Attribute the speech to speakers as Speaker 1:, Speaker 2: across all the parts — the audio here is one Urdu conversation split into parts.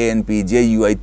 Speaker 1: ANP, JUI,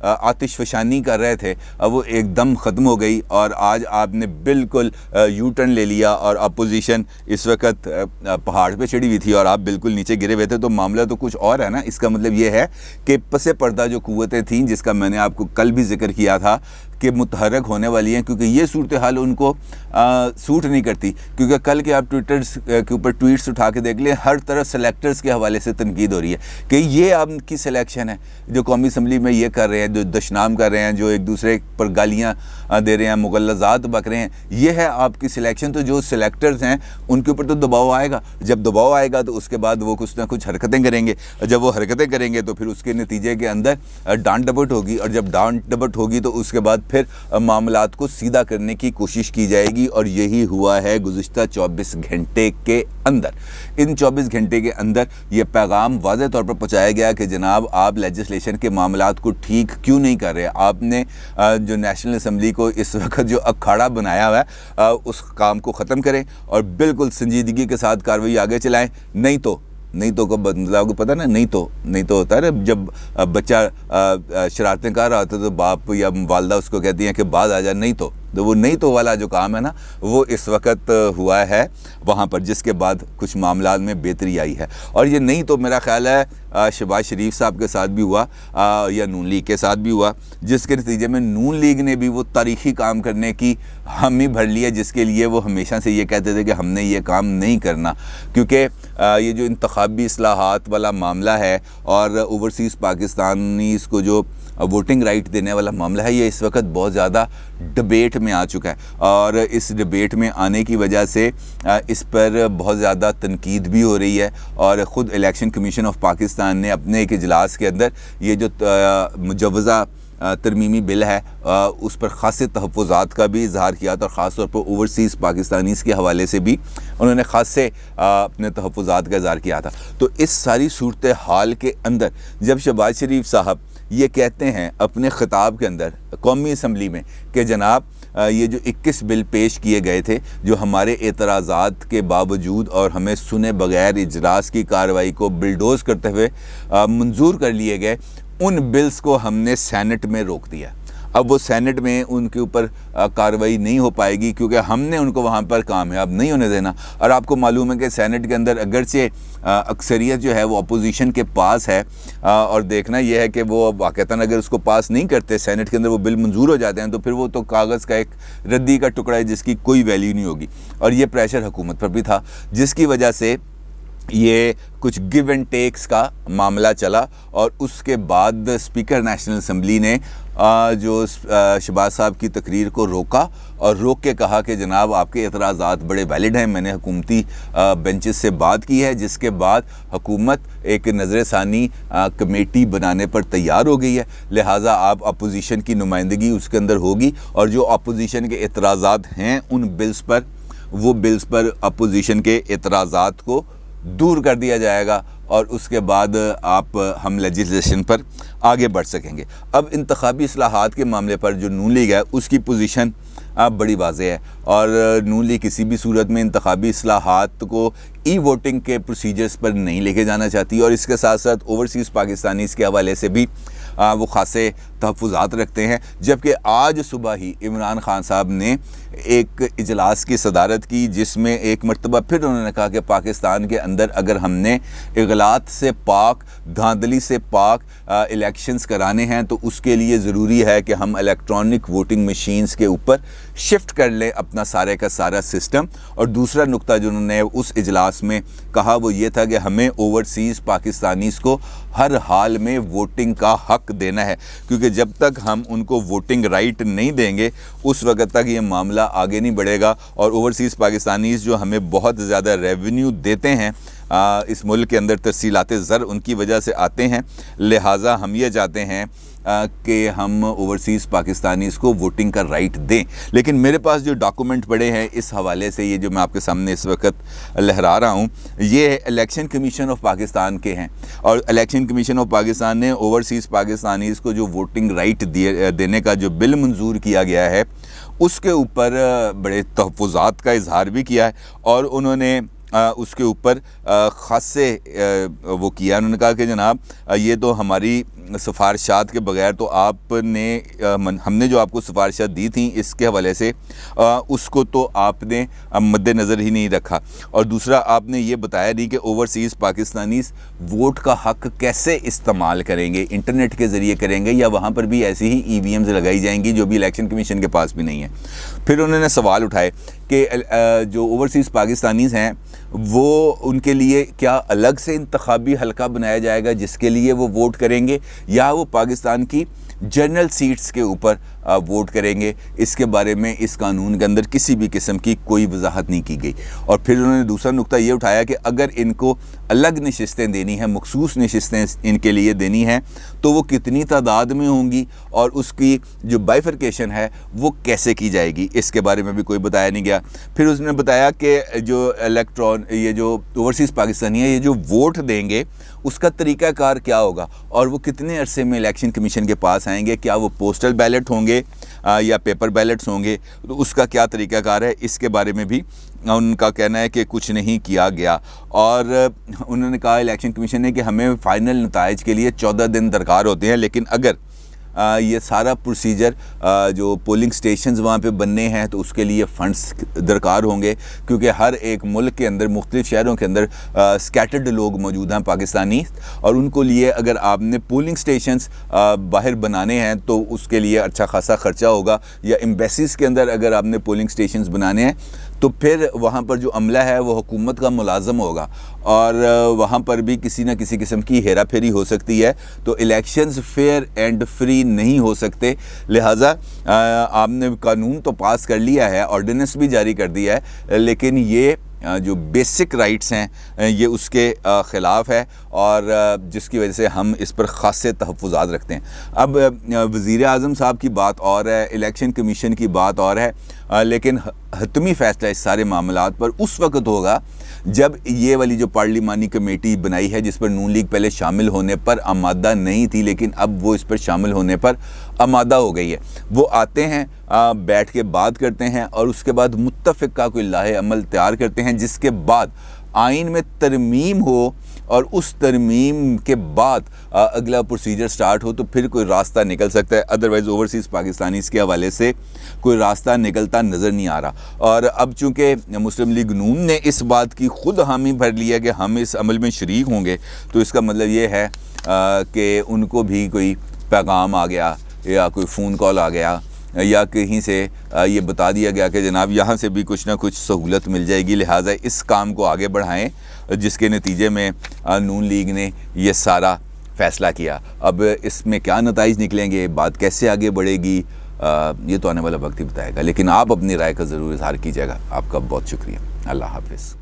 Speaker 1: آتش فشانی کر رہے تھے وہ ایک دم ختم ہو گئی، اور آج آپ نے بالکل یو ٹرن لے لیا اور اپوزیشن اس وقت پہاڑ پہ چڑھی ہوئی تھی اور آپ بالکل نیچے گرے ہوئے تھے. تو معاملہ تو کچھ اور ہے نا. اس کا مطلب یہ ہے کہ پس پردہ جو قوتیں تھیں جس کا میں نے آپ کو کل بھی ذکر کیا تھا کہ متحرک ہونے والی ہیں، کیونکہ یہ صورتحال ان کو سوٹ نہیں کرتی. کیونکہ کل کے آپ ٹویٹرز کے اوپر ٹویٹس اٹھا کے دیکھ لیں، ہر طرف سلیکٹرز کے حوالے سے تنقید ہو رہی ہے کہ یہ آپ کی سلیکشن ہے جو قومی اسمبلی میں یہ کر رہے ہیں، جو دشنام کر رہے ہیں، جو ایک دوسرے پر گالیاں دے رہے ہیں، مغلظات بک رہے ہیں، یہ ہے آپ کی سلیکشن. تو جو سلیکٹرز ہیں ان کے اوپر تو دباؤ آئے گا. جب دباؤ آئے گا تو اس کے بعد وہ کچھ نہ کچھ حرکتیں کریں گے. جب وہ حرکتیں کریں گے تو پھر اس کے نتیجے کے اندر ڈانٹ ڈپٹ ہوگی، اور جب ڈانٹ ڈپٹ ہوگی تو اس کے بعد پھر معاملات کو سیدھا کرنے کی کوشش کی جائے گی. اور یہی ہوا ہے گزشتہ 24 گھنٹے کے اندر. ان 24 گھنٹے کے اندر یہ پیغام واضح طور پر پہنچایا گیا کہ جناب آپ لیجسلیشن کے معاملات کو ٹھیک کیوں نہیں کر رہے. آپ نے جو نیشنل اسمبلی کو اس وقت جو اکھاڑا بنایا ہوا ہے اس کام کو ختم کریں اور بالکل سنجیدگی کے ساتھ کارروائی آگے چلائیں. نہیں تو کو بدلاؤ کو پتہ نا، نہیں تو ہوتا ہے نا، جب بچہ شرارتیں کر رہا ہوتا ہے تو باپ یا والدہ اس کو کہتی ہیں کہ بعد آ جا. نہیں تو وہ نہیں تو والا جو کام ہے نا وہ اس وقت ہوا ہے وہاں پر، جس کے بعد کچھ معاملات میں بہتری آئی ہے. اور یہ نہیں تو میرا خیال ہے شہباز شریف صاحب کے ساتھ بھی ہوا یا نون لیگ کے ساتھ بھی ہوا، جس کے نتیجے میں نون لیگ نے بھی وہ تاریخی کام کرنے کی حامی بھر لی ہے جس کے لیے وہ ہمیشہ سے یہ کہتے تھے کہ ہم نے یہ کام نہیں کرنا. کیونکہ یہ جو انتخابی اصلاحات والا معاملہ ہے اور اوورسیز پاکستانیز کو جو ووٹنگ رائٹ دینے والا معاملہ ہے، یہ اس وقت بہت زیادہ ڈبیٹ میں آ چکا ہے. اور اس ڈبیٹ میں آنے کی وجہ سے اس پر بہت زیادہ تنقید بھی ہو رہی ہے. اور خود الیکشن کمیشن آف پاکستان نے اپنے ایک اجلاس کے اندر یہ جو مجوزہ ترمیمی بل ہے اس پر خاصے تحفظات کا بھی اظہار کیا تھا، اور خاص طور پر اوورسیز پاکستانیز کے حوالے سے بھی انہوں نے خاصے اپنے تحفظات کا اظہار کیا تھا. تو اس ساری صورتحال کے اندر جب شہباز شریف صاحب یہ کہتے ہیں اپنے خطاب کے اندر قومی اسمبلی میں کہ جناب یہ جو 21 بل پیش کیے گئے تھے جو ہمارے اعتراضات کے باوجود اور ہمیں سنے بغیر اجلاس کی کارروائی کو بلڈوز کرتے ہوئے منظور کر لیے گئے، ان بلز کو ہم نے سینٹ میں روک دیا. اب وہ سینٹ میں ان کے اوپر کارروائی نہیں ہو پائے گی کیونکہ ہم نے ان کو وہاں پر کامیاب نہیں ہونے دینا. اور آپ کو معلوم ہے کہ سینٹ کے اندر اگرچہ اکثریت جو ہے وہ اپوزیشن کے پاس ہے، اور دیکھنا یہ ہے کہ وہ واقعتاً اگر اس کو پاس نہیں کرتے سینٹ کے اندر وہ بل منظور ہو جاتے ہیں تو پھر وہ تو کاغذ کا ایک ردی کا ٹکڑا ہے جس کی کوئی ویلیو نہیں ہوگی. اور یہ پریشر حکومت پر بھی تھا جس کی وجہ سے یہ کچھ گیو اینڈ ٹیکس کا معاملہ چلا. اور اس کے بعد اسپیکر نیشنل اسمبلی نے جو شہباز صاحب کی تقریر کو روکا اور روک کے کہا کہ جناب آپ کے اعتراضات بڑے ویلڈ ہیں، میں نے حکومتی بینچز سے بات کی ہے، جس کے بعد حکومت ایک نظر ثانی کمیٹی بنانے پر تیار ہو گئی ہے، لہٰذا آپ اپوزیشن کی نمائندگی اس کے اندر ہوگی اور جو اپوزیشن کے اعتراضات ہیں ان بلز پر، وہ بلز پر اپوزیشن کے اعتراضات کو دور کر دیا جائے گا اور اس کے بعد ہم لیجسلیشن پر آگے بڑھ سکیں گے. اب انتخابی اصلاحات کے معاملے پر جو نون لیگ ہے اس کی پوزیشن بڑی واضح ہے، اور نون لیگ کسی بھی صورت میں انتخابی اصلاحات کو ای ووٹنگ کے پروسیجرز پر نہیں لے کے جانا چاہتی، اور اس کے ساتھ ساتھ اوورسیز پاکستانیز کے حوالے سے بھی وہ خاصے تحفظات رکھتے ہیں. جبکہ آج صبح ہی عمران خان صاحب نے ایک اجلاس کی صدارت کی جس میں ایک مرتبہ پھر انہوں نے کہا کہ پاکستان کے اندر اگر ہم نے اغلاط سے پاک، دھاندلی سے پاک الیکشنز کرانے ہیں تو اس کے لیے ضروری ہے کہ ہم الیکٹرانک ووٹنگ مشینز کے اوپر شفٹ کر لیں اپنا سارے کا سارا سسٹم. اور دوسرا نقطہ جو انہوں نے اس اجلاس میں کہا وہ یہ تھا کہ ہمیں اوورسیز پاکستانیز کو ہر حال میں ووٹنگ کا حق دینا ہے، کیونکہ جب تک ہم ان کو ووٹنگ رائٹ نہیں دیں گے اس وقت تک یہ معاملہ آگے نہیں بڑھے گا. اور اوورسیز پاکستانیز جو ہمیں بہت زیادہ ریونیو دیتے ہیں اس ملک کے اندر، ترسیلات زر ان کی وجہ سے آتے ہیں، لہٰذا ہم یہ چاہتے ہیں کہ ہم اوورسیز پاکستانیز کو ووٹنگ کا رائٹ دیں. لیکن میرے پاس جو ڈاکومنٹ پڑے ہیں اس حوالے سے، یہ جو میں آپ کے سامنے اس وقت لہرا رہا ہوں، یہ الیکشن کمیشن آف پاکستان کے ہیں. اور الیکشن کمیشن آف پاکستان نے اوورسیز پاکستانیز کو جو ووٹنگ رائٹ دینے کا جو بل منظور کیا گیا ہے اس کے اوپر بڑے تحفظات کا اظہار بھی کیا ہے، اور انہوں نے اس کے اوپر خاصے وہ کیا. انہوں نے کہا کہ جناب یہ تو ہماری سفارشات کے بغیر تو آپ نے ہم نے جو آپ کو سفارشات دی تھیں اس کے حوالے سے اس کو تو آپ نے مد نظر ہی نہیں رکھا، اور دوسرا آپ نے یہ بتایا نہیں کہ اوورسیز پاکستانیز ووٹ کا حق کیسے استعمال کریں گے، انٹرنیٹ کے ذریعے کریں گے یا وہاں پر بھی ایسی ہی ای وی ایمز لگائی جائیں گی جو بھی الیکشن کمیشن کے پاس بھی نہیں ہے۔ پھر انہوں نے سوال اٹھائے کہ جو اوورسیز پاکستانیز ہیں وہ ان کے لیے کیا الگ سے انتخابی حلقہ بنایا جائے گا جس کے لیے وہ ووٹ کریں گے، یا وہ پاکستان کی جنرل سیٹس کے اوپر ووٹ کریں گے۔ اس کے بارے میں اس قانون کے اندر کسی بھی قسم کی کوئی وضاحت نہیں کی گئی۔ اور پھر انہوں نے دوسرا نقطہ یہ اٹھایا کہ اگر ان کو الگ نشستیں دینی ہیں، مخصوص نشستیں ان کے لیے دینی ہیں، تو وہ کتنی تعداد میں ہوں گی اور اس کی جو بائیفرکیشن ہے وہ کیسے کی جائے گی، اس کے بارے میں بھی کوئی بتایا نہیں گیا۔ پھر اس نے بتایا کہ جو یہ جو اوورسیز پاکستانی ہیں یہ جو ووٹ دیں گے اس کا طریقہ کار کیا ہوگا اور وہ کتنے عرصے میں الیکشن کمیشن کے پاس آئیں گے، کیا وہ پوسٹل بیلٹ ہوں گے یا پیپر بیلٹس ہوں گے، تو اس کا کیا طریقہ کار ہے، اس کے بارے میں بھی ان کا کہنا ہے کہ کچھ نہیں کیا گیا۔ اور انہوں نے کہا الیکشن کمیشن نے کہ ہمیں فائنل نتائج کے لیے 14 دن درکار ہوتے ہیں، لیکن اگر یہ سارا پروسیجر جو پولنگ سٹیشنز وہاں پہ بننے ہیں تو اس کے لیے فنڈز درکار ہوں گے، کیونکہ ہر ایک ملک کے اندر مختلف شہروں کے اندر سکیٹرڈ لوگ موجود ہیں پاکستانی، اور ان کو لیے اگر آپ نے پولنگ سٹیشنز باہر بنانے ہیں تو اس کے لیے اچھا خاصا خرچہ ہوگا، یا ایمبیسیز کے اندر اگر آپ نے پولنگ سٹیشنز بنانے ہیں تو پھر وہاں پر جو عملہ ہے وہ حکومت کا ملازم ہوگا اور وہاں پر بھی کسی نہ کسی قسم کی ہیرا پھیری ہو سکتی ہے، تو الیکشنز فیئر اینڈ فری نہیں ہو سکتے۔ لہٰذا آپ نے قانون تو پاس کر لیا ہے، آرڈیننس بھی جاری کر دیا ہے، لیکن یہ جو بیسک رائٹس ہیں یہ اس کے خلاف ہے، اور جس کی وجہ سے ہم اس پر خاصے تحفظات رکھتے ہیں۔ اب وزیر اعظم صاحب کی بات اور ہے، الیکشن کمیشن کی بات اور ہے، لیکن حتمی فیصلہ اس سارے معاملات پر اس وقت ہوگا جب یہ والی جو پارلیمانی کمیٹی بنائی ہے جس پر نون لیگ پہلے شامل ہونے پر آمادہ نہیں تھی لیکن اب وہ اس پر شامل ہونے پر آمادہ ہو گئی ہے، وہ آتے ہیں بیٹھ کے بات کرتے ہیں اور اس کے بعد متفقہ کوئی لاہ عمل تیار کرتے ہیں، جس کے بعد آئین میں ترمیم ہو اور اس ترمیم کے بعد اگلا پروسیجر سٹارٹ ہو تو پھر کوئی راستہ نکل سکتا ہے، ادروائز اوورسیز پاکستانیز کے حوالے سے کوئی راستہ نکلتا نظر نہیں آ رہا۔ اور اب چونکہ مسلم لیگ نون نے اس بات کی خود حامی بھر لی ہے کہ ہم اس عمل میں شریک ہوں گے، تو اس کا مطلب یہ ہے کہ ان کو بھی کوئی پیغام آ گیا یا کوئی فون کال آ گیا یا کہیں سے یہ بتا دیا گیا کہ جناب یہاں سے بھی کچھ نہ کچھ سہولت مل جائے گی، لہٰذا اس کام کو آگے بڑھائیں، جس کے نتیجے میں نون لیگ نے یہ سارا فیصلہ کیا۔ اب اس میں کیا نتائج نکلیں گے، بات کیسے آگے بڑھے گی، یہ تو آنے والا وقت ہی بتائے گا، لیکن آپ اپنی رائے کا ضرور اظہار کیجیے گا۔ آپ کا بہت شکریہ، اللہ حافظ۔